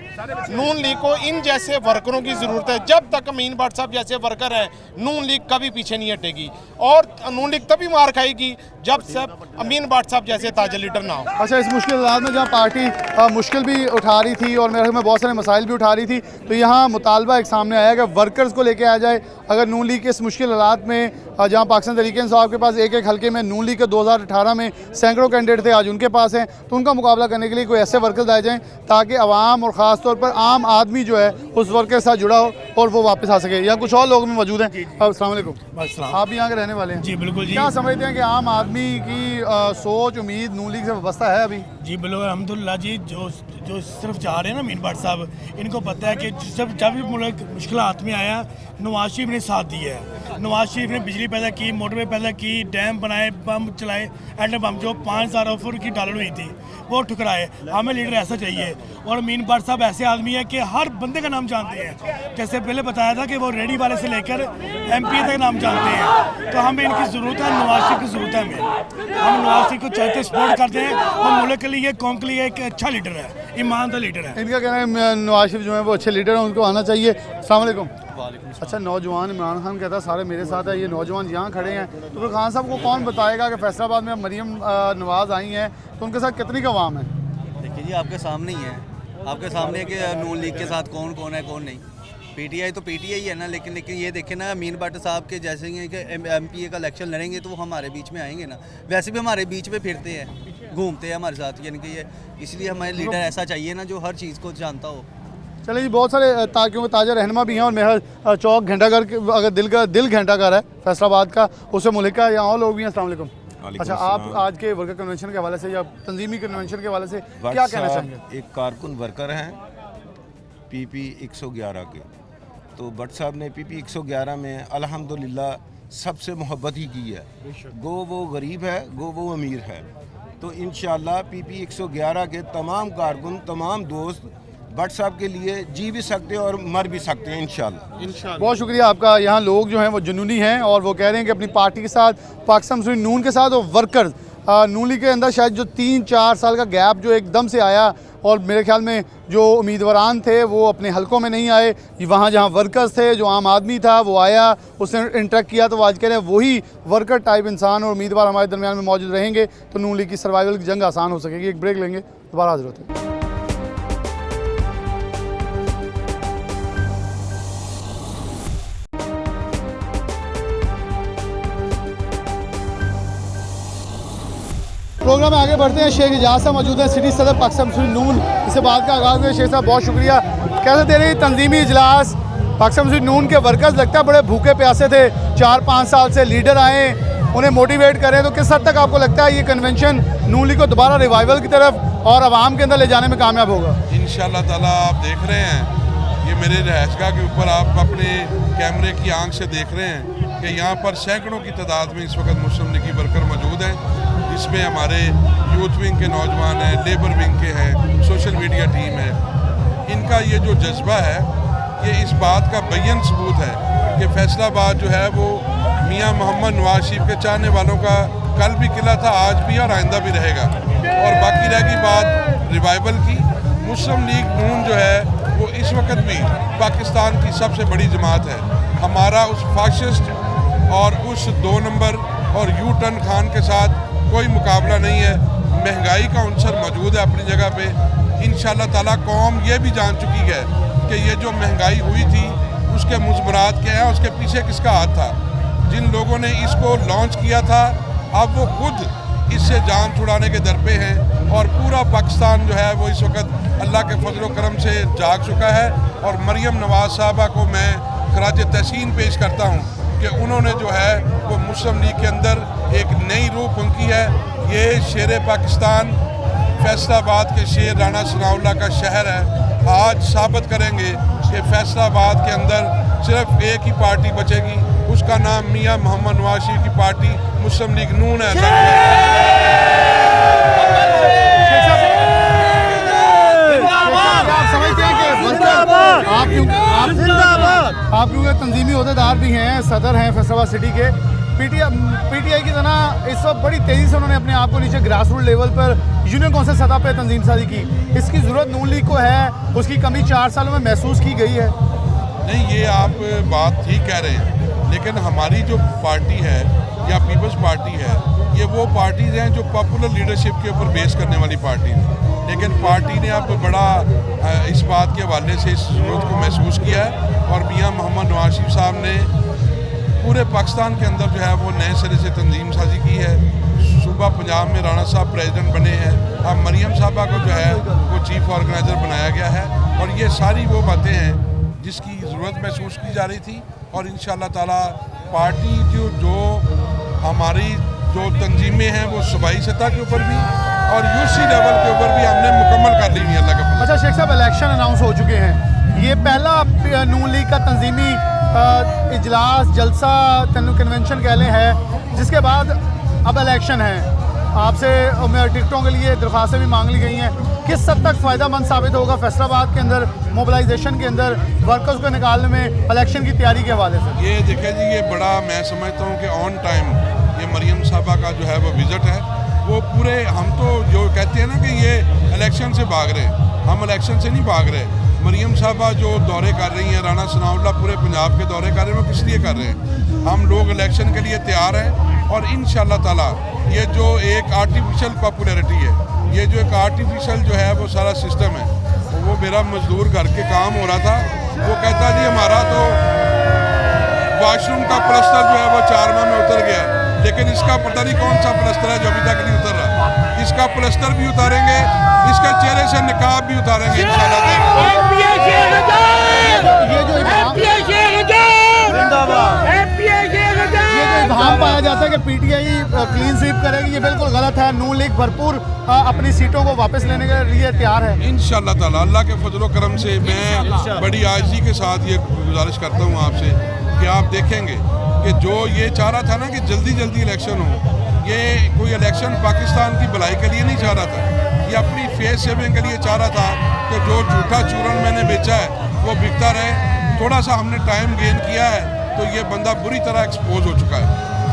नून लीग को इन जैसे वर्करों की ज़रूरत है। जब तक अमीन भट्ट साहब जैसे वर्कर हैं नून लीग कभी पीछे नहीं हटेगी, और नून लीग तभी मार खाएगी जब सब अमीन भट्ट साहब जैसे ताजा लीडर ना हो। अच्छा, इस मुश्किल हालात में जहाँ पार्टी मुश्किल भी उठा रही थी और मेरे में बहुत सारे मसाइल भी उठा रही थी, तो यहाँ मुतालबा एक सामने आया कि वर्कर्स को लेके आ जाए। अगर नून लीग के इस मुश्किल हालात में, जहाँ पाकिस्तान तहरीक-ए-इंसाफ के पास एक हल्के में नून लीग के 2018 में सैकड़ों कैंडिडेट थे, आज उनके पास हैं, तो उनका मुकाबला करने के लिए कोई ऐसे वर्कर्स लाए जाएँ ताकि आवाम और ख़ास तौर पर आम आदमी जो है उस वर्कर के साथ जुड़ा हो और वो वापस आ सके। यहाँ कुछ और लोग भी मौजूद हैं। अस्सलाम वालेकुम। आप यहाँ के रहने वाले हैं? जी बिल्कुल जी। क्या समझते हैं कि आम आदमी की सोच, उम्मीद नून लीग से वाबस्ता है अभी? जी बिल्कुल, अल्हम्दुलिल्लाह जी। जो सिर्फ चाह रहे हैं ना अमीन भट्ट साहब, इनको पता है कि जब भी मुल्क मुश्किल हाथ में आया नवाज शरीफ ने साथ दिया है। नवाज शरीफ ने बिजली पैदा की, मोटरवे पैदा की, डैम बनाए, बम चलाए, एटम बम जो 5000 ऑफर की डॉलर हुई थी वो ठुकराए। हमें लीडर ऐसा चाहिए। और अमीन भट्ट साहब ऐसे आदमी है कि हर बंदे का नाम जानते हैं। जैसे पहले बताया था कि वो रेडी वाले से लेकर एमपी तक नाम जानते हैं। तो हमें इनकी ज़रूरत है, नवाज शरीफ की ज़रूरत है हमें। हम नवाज शरीफ को चाहते सपोर्ट करते हैं और मुल्क के लिए, कौम के लिए एक अच्छा लीडर है, ईमानदार लीडर है। इनका कहना है नवाज शरीफ जो है वो अच्छे लीडर हैं, उनको आना चाहिए। अस्सलाम वालेकुम। अच्छा, नौजवान इमरान खान कहता है सारे मेरे साथ है, ये नौजवान यहाँ खड़े हैं, तो फिर खान साहब को कौन बताएगा कि फैसलाबाद में मरीम नवाज़ आई हैं तो उनके साथ कितनी का अवाम है? देखिए जी, आपके सामने ही है, आपके सामने कि नून लीग के साथ कौन कौन है कौन नहीं। पीटीआई तो पीटीआई है ना, लेकिन ये देखें ना, अमीन भट्ट साहब के जैसे ही कि एमपीए का इलेक्शन लड़ेंगे तो वो हमारे बीच में आएंगे ना। वैसे भी हमारे बीच में फिरते हैं, घूमते हैं हमारे साथ, यानी कि ये इसलिए हमें लीडर ऐसा चाहिए ना जो हर चीज़ को जानता हो। चले जी, बहुत सारे ताकियों के ताजा रहनुमा भी हैं और मेरा चौक घंटाघर अगर दिल घंटाघर है फैसलाबाद का, उससे मुल्क का, यहाँ और लोग भी हैं। अस्सलाम वालेकुम। अच्छा, आप आज के वर्कर कन्वेंशन के हवाले से या तंजीमी कन्वेंशन के हवाले से क्या कहना चाहेंगे? एक कारकुन वर्कर हैं पीपी 111 के, तो भट्ट साहब ने पीपी 111 में अल्हम्दुलिल्लाह सबसे मोहब्बत ही की है। गो वो गरीब है, गो वो अमीर है। तो इंशाअल्लाह पीपी 111 के तमाम कारकुन, तमाम दोस्त भट्ट साहब के लिए जी भी सकते हैं और मर भी सकते हैं इंशाअल्लाह। बहुत शुक्रिया आपका। यहाँ लोग जो हैं वो जुनूनी हैं और वो कह रहे हैं कि अपनी पार्टी के साथ, पाकिस्तान मुस्लिम नून के साथ और वर्कर्स नून लीग के अंदर शायद जो 3-4 साल का गैप जो एकदम से आया, और मेरे ख्याल में जो उम्मीदवारान थे वो अपने हलकों में नहीं आए, वहाँ जहाँ वर्कर्स थे, जो आम आदमी था वो आया, उसने इंटरेक्ट किया, तो वो आज कह रहे हैं वही वर्कर टाइप इंसान और उम्मीदवार हमारे दरमियान में मौजूद रहेंगे तो नून लीग की सर्वाइवल की जंग आसान हो सकेगी। एक ब्रेक लेंगे, दोबारा हाजिर होते हैं। प्रोग्राम में आगे बढ़ते हैं। शेख इजाज़ साहब मौजूद है, सिटी सदर पाकिस्तान मुस्लिम नून, इससे बात का आगाज़ हुआ। शेख साहब बहुत शुक्रिया। कैसे दे रही तंजीमी इजलास पाकिस्तान मुस्लिम नून के वर्कर्स लगता है बड़े भूखे प्यासे थे, 4-5 साल से लीडर आए उन्हें मोटिवेट करें, तो किस हद तक आपको लगता है ये कन्वेंशन नून लीग को दोबारा रिवाइवल की तरफ और आवाम के अंदर ले जाने में कामयाब होगा? इंशाअल्लाह ताला। आप देख रहे हैं ये मेरे रहायशगाह के ऊपर आप अपने कैमरे की आंख से देख रहे हैं कि यहाँ पर सैकड़ों की तादाद में इस वक्त मुस्लिम लीग की वर्कर मौजूद हैं, जिसमें हमारे यूथ विंग के नौजवान हैं, लेबर विंग के हैं, सोशल मीडिया टीम है। इनका ये जो जज्बा है ये इस बात का बयान सबूत है कि फैसलाबाद जो है वो मियां मोहम्मद नवाज शरीफ के चाहने वालों का कल भी किला था, आज भी और आइंदा भी रहेगा। और बाकी रहेगी बात रिवाइवल की। मुस्लिम लीग नून जो है वो इस वक्त भी पाकिस्तान की सबसे बड़ी जमात है। हमारा उस फाशिस्ट और उस 2 नंबर और यू टर्न खान के साथ कोई मुकाबला नहीं है। महंगाई का अंसर मौजूद है अपनी जगह पे। इंशाअल्लाह ताला कौम ये भी जान चुकी है कि ये जो महंगाई हुई थी उसके मुजबरात क्या है, उसके पीछे किसका हाथ था। जिन लोगों ने इसको लॉन्च किया था अब वो खुद इससे जान छुड़ाने के दर पे हैं और पूरा पाकिस्तान जो है वो इस वक्त अल्लाह के फजल व करम से जाग चुका है। और मरियम नवाज साहबा को मैं खराज तहसीन पेश करता हूँ कि उन्होंने जो है वो मुस्लिम लीग के अंदर एक नई रूह फूंकी है। ये शेर पाकिस्तान फैसलाबाद के शेर राणा सनाउल्लाह का शहर है। आज साबित करेंगे कि फैसलाबाद के अंदर सिर्फ एक ही पार्टी बचेगी, उसका नाम मियां मोहम्मद नवाज शरीफ की पार्टी मुस्लिम लीग नून है। आप समझते हैं कि आप क्योंकि तंजीमी अहदेदार भी हैं, सदर हैं फैसलाबाद सिटी के, पीटीआई की तरह इस वक्त बड़ी तेज़ी से उन्होंने अपने आप को नीचे ग्रास रूट लेवल पर यूनियन कौंसिल सतह पर तंजीम साजी की। इसकी ज़रूरत नून लीग को है, उसकी कमी 4 सालों में महसूस की गई है? नहीं, ये आप बात ठीक कह रहे हैं, लेकिन हमारी जो पार्टी है या पीपल्स पार्टी है ये वो पार्टीज़ हैं जो पॉपुलर लीडरशिप के ऊपर बेस करने वाली पार्टी है। लेकिन पार्टी ने अब बड़ा इस बात के हवाले से इस ज़रूरत को महसूस किया है और मियां मोहम्मद नवाज शरीफ साहब ने पूरे पाकिस्तान के अंदर जो है वो नए सिरे से तंजीम साजी की है। सूबा पंजाब में राणा साहब प्रेसिडेंट बने हैं, अब मरियम साहबा को जो है वो चीफ ऑर्गेनाइज़र बनाया गया है। और ये सारी वो बातें हैं जिसकी ज़रूरत महसूस की जा रही थी। और इंशाअल्लाह ताला पार्टी जो हमारी जो तंजीमें हैं वो सूबाई सतह के ऊपर भी और यूसी लेवल के ऊपर भी हमने मुकम्मल कर ली है अल्लाह का फजल। अच्छा शेख साहब, इलेक्शन अनाउंस हो चुके हैं, ये पहला नून लीग का तंजीमी इजलास जलसा कन्वेंशन कह लें है, जिसके बाद अब इलेक्शन है। आपसे टिकटों के लिए दरख्वास्तें भी मांग ली गई हैं, किस हद तक फ़ायदेमंद साबित होगा फैसलाबाद के अंदर मोबिलाइजेशन के अंदर वर्कर्स को निकालने में इलेक्शन की तैयारी के हवाले से? ये देखें जी, ये बड़ा मैं समझता हूँ कि ऑन टाइम ये मरियम साहबा का जो है वो विज़िट है। वो पूरे हम तो जो कहते हैं ना कि ये इलेक्शन से भाग रहे हैं, हम इलेक्शन से नहीं भाग रहे। मरियम साहबा जो दौरे कर रही हैं, राणा सनाउल्लाह पूरे पंजाब के दौरे कर रहे हैं, वो किस लिए कर रहे हैं? हम लोग इलेक्शन के लिए तैयार हैं और इंशाअल्लाह ताला ये जो एक आर्टिफिशियल पॉपुलैरिटी है, ये जो एक आर्टिफिशियल जो है वो सारा सिस्टम है। वो मेरा मजदूर घर के काम हो रहा था, वो कहता जी हमारा तो वॉशरूम का प्लस्तर जो है वो 4 माह में उतर गया, लेकिन इसका पता नहीं कौन सा प्लस्तर है जो अभी तक नहीं उतर रहा। इसका प्लस्तर भी उतारेंगे, इसके चेहरे से निकाब भी उतारेंगे इंशाअल्लाह। इल्हाम पाया जाता है कि पीटीआई क्लीन स्वीप करेगी, ये बिल्कुल गलत है। नून लीग भरपूर अपनी सीटों को वापस लेने के लिए तैयार है इंशाअल्लाह ताला। अल्लाह के फजल व करम से मैं बड़ी आजिज़ी के साथ ये गुजारिश करता हूँ आपसे कि आप देखेंगे कि जो ये चाह रहा था ना कि जल्दी जल्दी इलेक्शन हो, ये कोई इलेक्शन पाकिस्तान की भलाई के लिए नहीं चाह रहा था, ये अपनी फेस सेविंग के लिए चाह रहा था कि जो झूठा चूरन मैंने बेचा है वो बिकता रहे। थोड़ा सा हमने टाइम गेन किया है तो ये बंदा बुरी तरह एक्सपोज हो चुका है।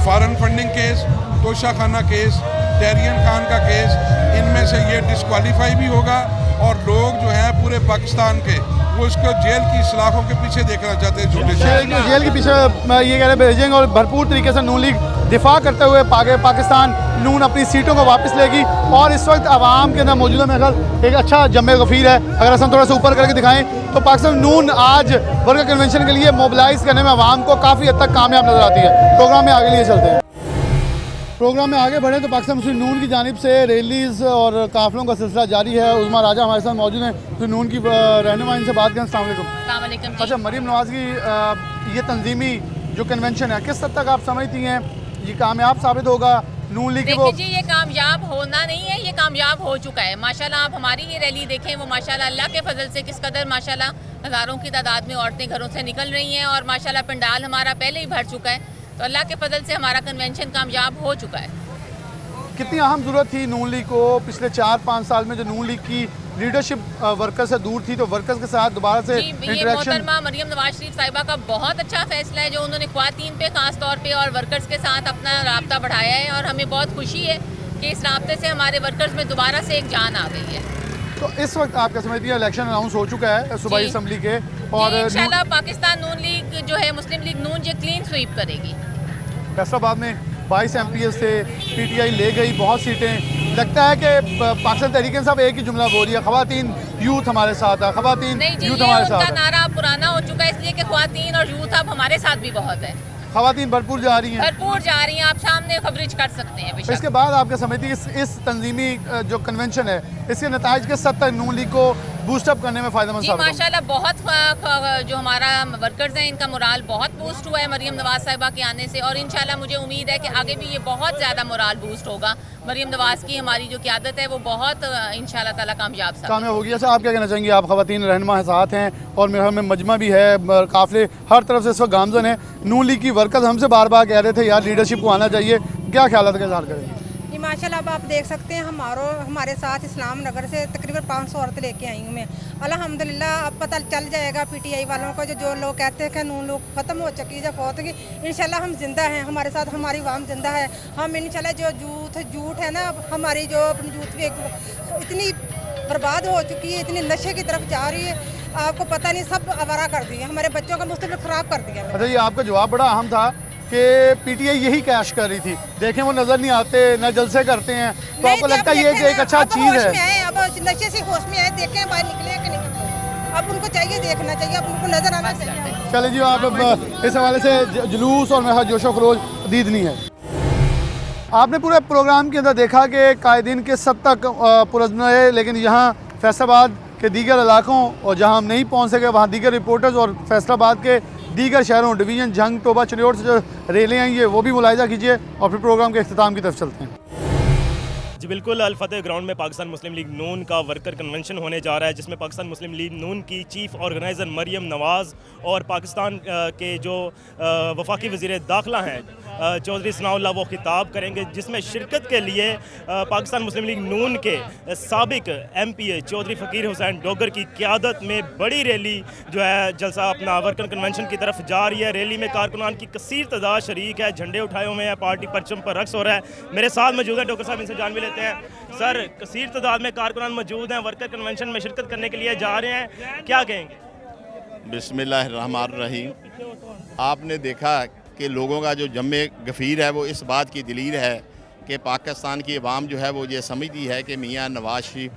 Foreign funding case, Toshakhana case, Tyrian Khan का केस, इनमें से ये डिस्क्वालीफाई भी होगा और लोग जो हैं पूरे पाकिस्तान के वो इसको जेल की सलाखों के पीछे देखना चाहते हैं, झूठे जेल के पीछे ये कह रहे भेजेंगे और भरपूर तरीके से नून लीग दिफा करते हुए पाकिस्तान नून अपनी सीटों को वापस लेगी। और इस वक्त आवाम के अंदर मौजूद है, मेरे ख्याल एक अच्छा जमे गफीर है। अगर हम थोड़ा सा ऊपर करके दिखाएं तो पाकिस्तान नून आज वर्कर कन्वेंशन के लिए मोबिलाइज करने में आवाम को काफ़ी हद तक कामयाब नजर आती है। प्रोग्राम में आगे लिए चलते हैं। प्रोग्राम में आगे बढ़े तो पाकिस्तान मुस्लिम नून की जानिब से रैलीज़ और काफ़िलों का सिलसिला जारी है। उज़मा राजा हमारे साथ मौजूद हैं तो नून की रहनुमा, इनसे बात करें। अस्सलाम वालेकुम। अच्छा, मरीम नवाज़ की ये तंजीमी जो कन्वेंशन है, किस हद तक आप समझती हैं ये कामयाब साबित होगा नून लीग? देखिए जी, ये कामयाब होना नहीं है, ये कामयाब हो चुका है माशाल्लाह। आप हमारी ही रैली देखें, वो माशाल्लाह अल्लाह के फजल से किस कदर माशाल्लाह हज़ारों की तादाद में औरतें घरों से निकल रही हैं और माशाल्लाह पंडाल हमारा पहले ही भर चुका है। तो अल्लाह के फजल से हमारा कन्वेंशन कामयाब हो चुका है। कितनी अहम ज़रूरत थी नून लीग को पिछले 4-5 साल में, जो नून लीग की लीडरशिप वर्कर से दूर थी, तो वर्कर्स के साथ दोबारा से ये मोहतरमा मरियम नवाज शरीफ साहिबा का बहुत अच्छा फैसला है जो उन्होंने ख्वातीन पे खास तौर पे और वर्कर्स के साथ अपना राब्ता बढ़ाया है। और हमें बहुत खुशी है कि इस राब्ते से हमारे वर्कर्स में दोबारा से एक जान आ गई है। तो इस वक्त आप क्या समझती है, इलेक्शन अनाउंस हो चुका है सूबाई असम्बली के और इंशाल्लाह पाकिस्तान नून लीग जो है, मुस्लिम लीग नून जो क्लीन स्वीप करेगी। फैसलाबाद में 22 MPs से PTI ले गई बहुत सीटें। लगता है कि पाकिस्तान तहरीक इंसाफ एक ही जुमला बोल रही है, ख़वातीन यूथ हमारे साथ है, ख़वातीन यूथ हमारे साथ है। नारा पुराना हो चुका है इसलिए कि ख़वातीन और यूथ अब हमारे साथ भी बहुत है। ख़वातीन भरपूर जा रही हैं, भरपूर जा रही हैं। आप सामने कवरेज कर सकते हैं। इसके बाद आप क्या समझती है इस तंजीमी जो कन्वेंशन है, इसके नताइज के सत्तर नून लीग को बूस्टअप करने में फ़ायदेमंद जी साबित होगा? माशाल्लाह बहुत जो हमारा वर्कर्स हैं इनका मोराल बहुत बूस्ट हुआ है मरियम नवाज साहिबा के आने से। और इंशाल्लाह मुझे उम्मीद है कि आगे भी ये बहुत ज़्यादा मोराल बूस्ट होगा। मरियम नवाज की हमारी जो क़यादत है वो बहुत इंशाल्लाह ताला कामयाब होगी। अच्छा, आप क्या कहना चाहेंगे? आप ख़वातीन रहनुमा साथ हैं और मेरे में मजमा भी है, काफ़िले हर तरफ से इस वक्त गामजन है। नून लीग की वर्कर्स हमसे बार बार कह रहे थे यार लीडरशिप को आना चाहिए, क्या ख्याल का इज़हार करेंगे? जी माशाल्लाह, अब आप देख सकते हैं हमारे साथ इस्लाम नगर से तकरीबन 500 औरतें लेके आई हूँ मैं। अल्हम्दुलिल्लाह अब पता चल जाएगा PTI वालों को, जो लोग कहते हैं कि नून लोग ख़त्म हो चुकी है फौत की, इंशाल्लाह हम जिंदा हैं, हमारे साथ हमारी वाम जिंदा है। हम इंशाल्लाह जो झूठ है ना, हमारी जो अपनी यूथ भी इतनी बर्बाद हो चुकी है, इतनी नशे की तरफ जा रही है, आपको पता नहीं, सब आवारा कर दिया, हमारे बच्चों का मुस्तकबिल ख़राब कर दिया। अच्छा, ये आपका जवाब बड़ा अहम था कि PTI यही कैश कर रही थी। देखें वो नज़र नहीं आते, न जलसे करते हैं, तो आपको लगता है ये एक अच्छा चीज़ है? अब नशे से होश में आए, देखें बाहर निकले कि नहीं, अब उनको चाहिए देखना चाहिए, अब उनको नजर आना चाहिए। चले जी, आप इस हवाले से जुलूस और मेरा जोशो खरोज दीदनी है। आपने पूरे प्रोग्राम के अंदर देखा कि कायदीन के सद तक पुरज़्म है, लेकिन यहाँ फैसलाबाद के दीगर इलाकों और जहाँ हम नहीं पहुँच सके वहाँ दीगर रिपोर्टर्स और फैसलाबाद के दीगर शहरों डिवीज़न झंग टोबा चिन्योट से जो रेलें आई है वो भी मुलाहिजा कीजिए और फिर प्रोग्राम के अख्ताम की तरफ चलते हैं। जी बिल्कुल, अल फतेह ग्राउंड में पाकिस्तान मुस्लिम लीग नून का वर्कर कन्वेंशन होने जा रहा है, जिसमें पाकिस्तान मुस्लिम लीग नून की चीफ ऑर्गेनाइज़र मरियम नवाज़ और पाकिस्तान के जो वफाकी वज़ीर दाखिला हैं चौधरी सनाउल्लाह वो खिताब करेंगे, जिसमें शिरकत के लिए पाकिस्तान मुस्लिम लीग नून के साबिक MPA चौधरी फ़कीर हुसैन डोगर की क़यादत में बड़ी रैली जो है जलसा अपना वर्कर कन्वेंशन की तरफ जा रही है। रैली में कारकुनान की कसीर तादाद शरीक है, झंडे उठाए हुए हैं, पार्टी परचम पर रक्स हो रहा है। मेरे साथ मौजूद हैं डॉक्टर साहब, इनसे जान भी लेते हैं। सर, कसीर तादाद में कारकुनान मौजूद हैं, वर्कर कन्वेंशन में शिरकत करने के लिए जा रहे हैं, क्या कहेंगे? बिस्मिल्लाहिर्रहमानिर्रहीम। आपने देखा कि लोगों का जो जम्मे गफ़ीर है वो इस बात की दलील है कि पाकिस्तान की अवाम जो है वो ये समझती है कि मियाँ नवाज शरीफ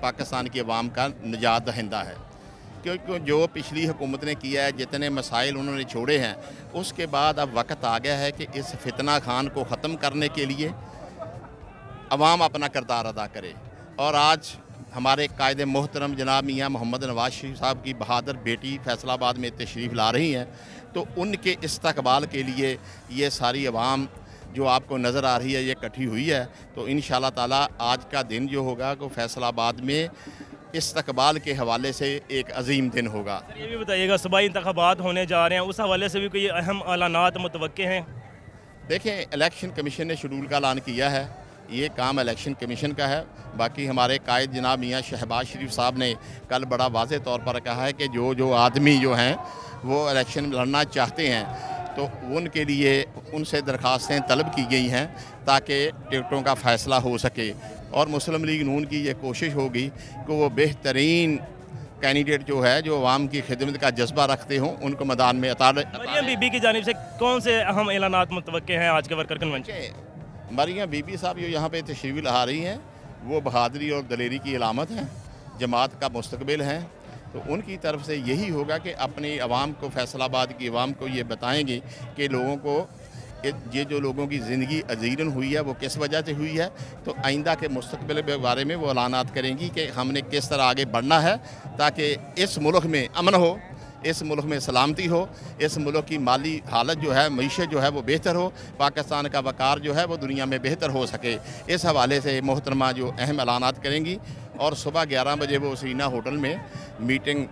पाकिस्तान की अवाम का निजात दहिंदा है, क्योंकि जो पिछली हुकूमत ने किया है, जितने मसाइल उन्होंने छोड़े हैं, उसके बाद अब वक्त आ गया है कि इस फितना खान को ख़त्म करने के लिए अवाम अपना किरदार अदा करे। और आज हमारे कायद मोहतरम जनाब मियाँ मोहम्मद नवाज शरीफ साहब की बहादुर बेटी फैसलाबाद में तशरीफ़ ला रही हैं, तो उनके इस्तकबाल के लिए ये सारी अवाम जो आपको नज़र आ रही है ये इकट्ठी हुई है। तो इंशाअल्लाह ताला आज का दिन जो होगा वो फैसलाबाद में इस्तकबाल के हवाले से एक अजीम दिन होगा। ये भी बताइएगा, सूबाई इंतखाबात होने जा रहे हैं, उस हवाले से भी कोई अहम ऐलानात मुतवक्के हैं? देखें, इलेक्शन कमीशन ने शेड्यूल का ऐलान किया है, ये काम इलेक्शन कमीशन का है। बाकी हमारे कायद जनाब मियाँ शहबाज शरीफ साहब ने कल बड़ा वाज़े तौर पर कहा है कि जो आदमी जो हैं वो इलेक्शन लड़ना चाहते हैं तो उनके लिए उनसे दरखास्तें तलब की गई हैं ताकि टिकटों का फ़ैसला हो सके। और मुस्लिम लीग नून की ये कोशिश होगी कि वो बेहतरीन कैंडिडेट जो है, जो आवाम की खिदमत का जज्बा रखते हों, उनको मैदान में मरियम बीबी की जानिब से कौन से अहम ऐलानात मुतवक्के हैं आज के वर्कर कन्वेंशन? मरियम बीबी साहब जो यहाँ पे तशरीफ़ ला रही हैं वो बहादुरी और दलेरी की अलामत हैं, जमात का मुस्तकबिल हैं। तो उनकी तरफ से यही होगा कि अपनी आवाम को, फैसलाबाद की आवाम को ये बताएंगे कि लोगों को ये जो लोगों की ज़िंदगी अजीरन हुई है वो किस वजह से हुई है। तो आइंदा के मुस्तकबिल के बारे में वो ऐलानात करेंगी कि हमने किस तरह आगे बढ़ना है ताकि इस मुल्क में अमन हो, इस मुल्क में सलामती हो, इस मुल्क की माली हालत जो है, मईशत जो है वो बेहतर हो, पाकिस्तान का वक़ार जो है वो दुनिया में बेहतर हो सके। इस हवाले से मोहतरमा जो अहम ऐलानात करेंगी और सुबह 11 बजे वो सीना होटल में मीटिंग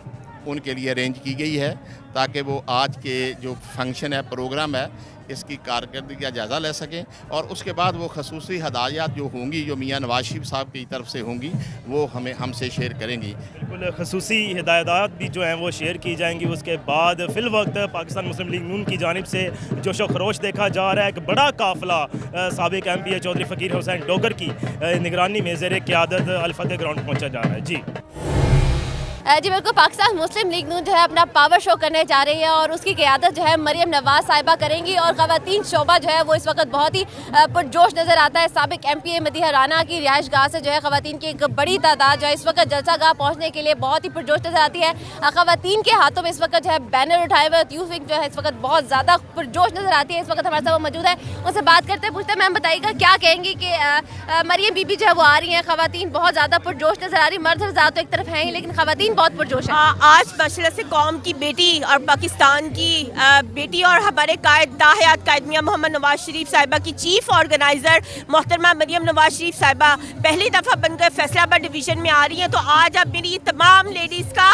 उनके लिए अरेंज की गई है ताकि वो आज के जो फंक्शन है, प्रोग्राम है, इसकी कारकर्दगी का जायज़ा ले सकें और उसके बाद वो खसूसी हदायत जो होंगी, जो मियाँ नवाज शरीफ साहब की तरफ से होंगी, वो हमसे शेयर करेंगी। बिल्कुल, खसूसी हिदायत भी जो हैं वो शेयर की जाएंगी। उसके बाद फिल वक्त पाकिस्तान मुस्लिम लीग नून की जानिब से जोशो खरोश देखा जा रहा है। एक बड़ा काफ़िला साबिक MPA चौधरी फ़कीर हुसैन डोगर की निगरानी में ज़ेर क़यादत अल-फतेह ग्राउंड पहुँचा जा रहा है। जी बिल्कुल, पाकिस्तान मुस्लिम लीग नून जो है अपना पावर शो करने जा रही है और उसकी क़यादत जो है मरियम नवाज़ साहिबा करेंगी। और ख़वातीन शोबा जो है वो इस वक्त बहुत ही पुरजोश नज़र आता है। साबिक MPA मदीहा राना की रिहाइश गाह से जो है ख़वातीन की एक बड़ी तादाद जो है इस वक्त जलसा गाह पहुँचने के लिए बहुत ही पुरजोश नज़र आती है। ख़वातीन के हाथों में इस वक्त जो है बैनर उठाए हुए, यूथ विंग जो है इस वक्त बहुत ज़्यादा पुरजोश नज़र आती है। इस वक्त हमारे साथ वो मौजूद है, उनसे बात करते हैं, पूछते हैं। मैम बताइएगा क्या कहेंगी कि मरियम बीबी जो है वो आ रही हैं, ख़वातीन बहुत ज़्यादा पुरजोश नज़र आ रही है। मर्द हज़ार तो एक तरफ हैं ही, लेकिन ख़वातीन बहुत पुरजोश है। आज माशाल्लाह से कौम की बेटी और पाकिस्तान की बेटी और हमारे कायद दाहयात कायद मियां मोहम्मद नवाज शरीफ साहिबा की चीफ ऑर्गेनाइज़र मोहतरमा मरियम नवाज शरीफ साहिबा पहली दफ़ा बनकर फैसलाबाद डिवीज़न में आ रही हैं। तो आज अब मेरी तमाम लेडीज़ का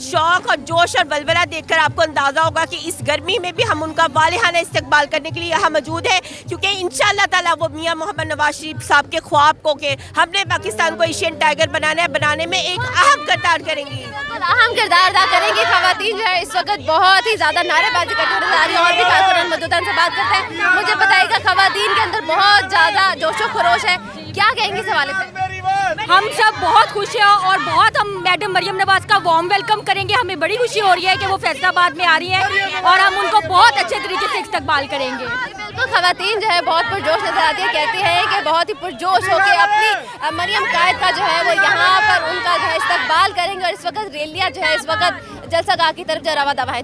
शौक़ और जोश और वलवला देखकर आपको अंदाज़ा होगा कि इस गर्मी में भी हम उनका वालिहाना इस्तकबाल करने के लिए यहाँ मौजूद है, क्योंकि इंशाअल्लाह ताला वो मियां मोहम्मद नवाज शरीफ साहब के ख्वाब को कि हमने पाकिस्तान को एशियन टाइगर बनाना है, बनाने में एक अहम किरदार करेंगी, अहम किरदार अदा करेंगी। ख़वातीन जो है इस वक्त बहुत ही ज़्यादा नारेबाजी करते नजर आ रही है और भी कारकुनान मौजूद हैं, उनसे बात करते हैं। मुझे बताइएगा ख़वातीन के अंदर बहुत ज़्यादा जोशो खरोश है, क्या कहेंगी इस हवाले से? हम सब बहुत खुश हैं और बहुत हम मैडम मरियम नवाज का वार्म वेलकम करेंगे। हमें बड़ी खुशी हो रही है कि वो फैसलाबाद में आ रही है और हम उनको बहुत अच्छे तरीके से इस्तकबाल करेंगे। बिल्कुल, ख़वातीन जो है बहुत पुरजोश नजर आती है, कहती हैं कि बहुत ही पुरजोश होकर अपनी मरियम कायद का जो है वो यहाँ पर उनका जो है इस्तकबाल करेंगे। और इस वक्त रैलियाँ जो है इस वक्त जलसा गाह की तरफ जो रवा दवा है।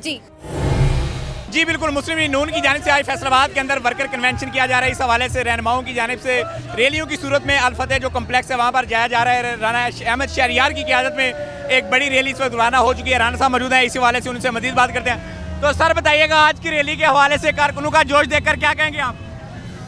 जी बिल्कुल, मुस्लिम लीग नून की जानिब से आज फैसलाबाद के अंदर वर्कर कन्वेंशन किया जा रहा है। इस हवाले से रहनुमाओं की जानिब से रैलियों की सूरत में अल-फतेह जो कम्प्लेक्स है वहाँ पर जाया जा रहा है। राना अहमद शहरियार की क़यादत में एक बड़ी रैली इस वक्त रवाना हो चुकी है। राना साहब मौजूद है, इसी हवाले से उनसे मज़ीद बात करते हैं। तो सर बताइएगा, आज की रैली के हवाले से कारकुनों का जोश देखकर क्या कहेंगे आप?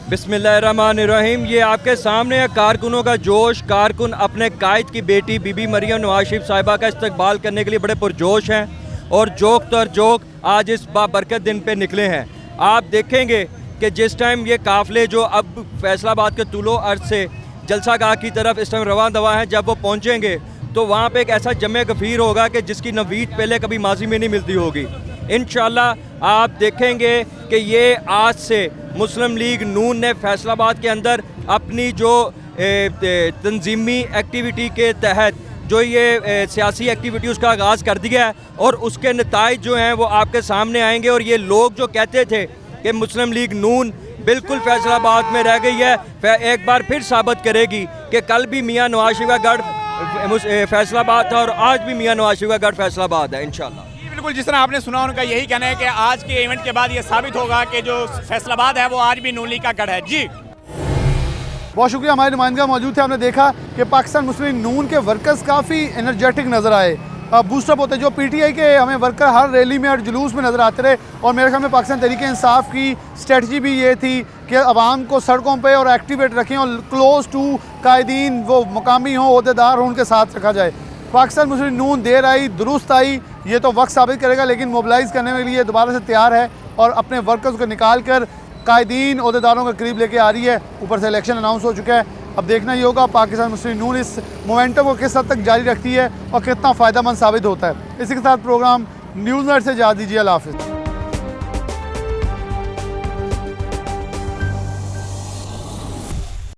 बिस्मिल्लाहिर्रहमानिर्रहीम, ये आपके सामने है कारकुनों का जोश। कारकुन अपने कायद की बेटी बीबी मरियम नवाज शरीफ साहिबा का इस्तकबाल करने के लिए बड़े पुरजोश हैं और जोक तर जोक आज इस बाबरकत दिन पे निकले हैं। आप देखेंगे कि जिस टाइम ये काफ़िले जो अब फैसलाबाद के तुलो अर्ज से जलसा गाह की तरफ इस टाइम रवां दवा हैं, जब वो पहुँचेंगे तो वहाँ पे एक ऐसा जमे गफ़ीर होगा कि जिसकी नवीद पहले कभी माजी में नहीं मिलती होगी। इंशाअल्लाह आप देखेंगे कि ये आज से मुस्लिम लीग नून ने फैसलाबाद के अंदर अपनी जो तंजीमी एक्टिविटी के तहत जो ये सियासी एक्टिविटी उसका आगाज़ कर दिया है और उसके नताइज जो हैं वो आपके सामने आएंगे। और ये लोग जो कहते थे कि मुस्लिम लीग नून बिल्कुल फैसलाबाद में रह गई है, एक बार फिर साबित करेगी कि कल भी मियाँ नवाज शरीफ का गढ़ फैसलाबाद था और आज भी मियाँ नवाज शरीफ का गढ़ फैसलाबाद है इंशाअल्लाह। बिल्कुल, जिस तरह आपने सुना उनका यही कहना है कि आज के इवेंट के बाद ये साबित होगा कि जो फैसलाबाद है वो आज भी नून लीग का गढ़ है। जी बहुत शुक्रिया, हमारे नुमाइंदा मौजूद थे। हमने देखा कि पाकिस्तान मुस्लिम नून के वर्कर्स काफ़ी एनर्जेटिक नज़र आए, बूस्टअप होते। जो PTI के हमें वर्कर हर रैली में और जुलूस में नज़र आते रहे और मेरे ख्याल में पाकिस्तान तहरीक इंसाफ की स्ट्रेटजी भी ये थी कि आवाम को सड़कों पे और एक्टिवेट रखें और क्लोज टू कायदीन, वो मुकामी हों, अहदेदार हों, उनके साथ रखा जाए। पाकिस्तान मुस्लिम नून देर आई दुरुस्त आई, ये तो वक्त साबित करेगा, लेकिन मोबिलाइज़ करने के लिए दोबारा से तैयार है और अपने वर्कर्स को निकाल कर कायदीन अहदेदारों के करीब लेके आ रही है। ऊपर से इलेक्शन अनाउंस हो चुका है, अब देखना ही होगा पाकिस्तान मुस्लिम नून इस मोमेंटम को किस हद तक जारी रखती है और कितना फ़ायदेमंद साबित होता है। इसी के साथ प्रोग्राम न्यूज़ नेट से इजाज़त दीजिए। अल्लाह हाफ़िज़।